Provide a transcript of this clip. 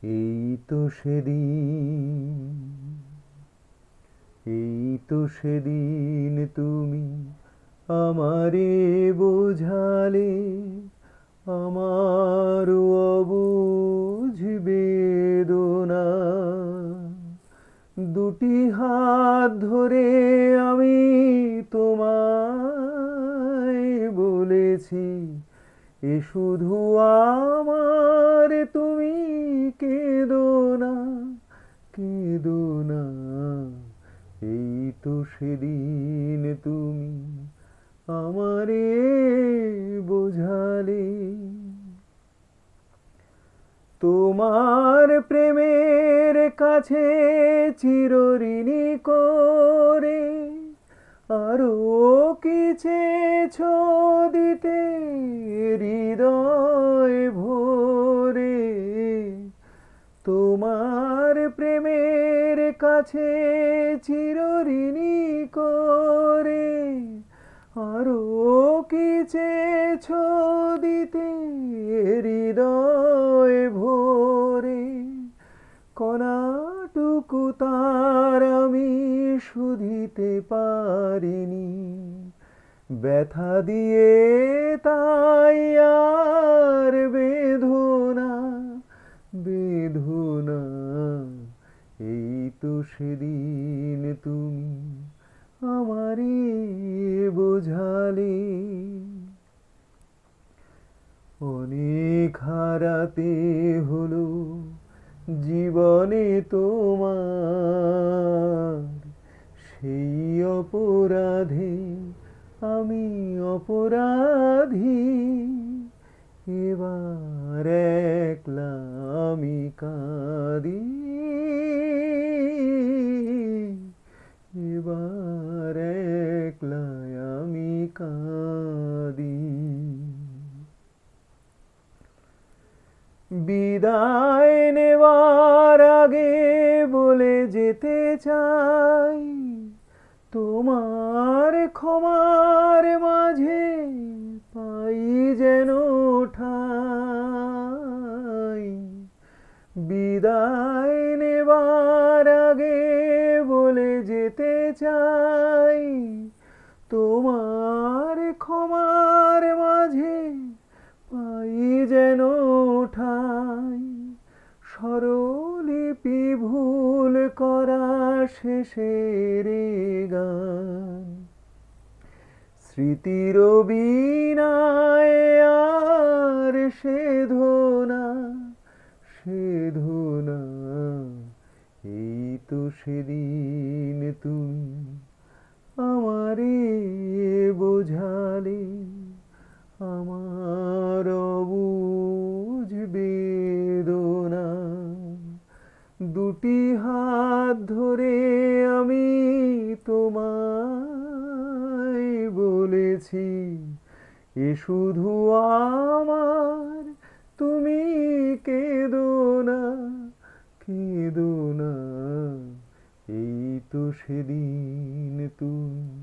এই তো সেদিন, এই তো সেদিন তুমি আমারে বোঝালে আমার অবুঝ বেদনা। দুটি হাত ধরে আমি তোমায় বলেছি, এ শুধু আমার, তুমি কেঁদো না, কেঁদো না। এই তো সেদিন তুমি আমারে বোঝালে। তোমার প্রেমের কাছে চিরঋণী করে আরো কি চেয়েছো দিতে হৃদয় ভরে। তোমার প্রেমের কাছে চিরঋণী করে আরো কি চেয়েছো দিতে হৃদয় ভরে। কণাটুকু তার আমি শুধিতে পারিনি, ব্যথা দিয়ে তাই আর বেদনা, বেদনা। এই তো সেদিন তুমি আমারে বোঝালে। অনেক হারাতে হলো জীবনে তোমার, সেই অপরাধে আমি অপরাধী। এবার একলা আমি কাঁদি, এবার একলা আমি কাঁদি। বিদায় নেওয়ার আগে বলে যেতে চাই, তোমার ক্ষমার মাঝে পাই যেন ঠাই। বিদায় নেবার আগে বলে যেতে চাই, তোমার ক্ষমার মাঝে পাই যেন ঠাই। স্বরলিপি ভুল করা শেষের গান, স্মৃতির বীণায় আর সেধো না, সেধো না। এই তো সেদিন তুমি আমারে বোঝালে, আমার অবুঝ বেদনা। দুটি হাত ধরে আমি তোমায় বলেছি, এ শুধু আমার, তুমি কেঁদো না, কেঁদো না। এই তো সেদিন তুমি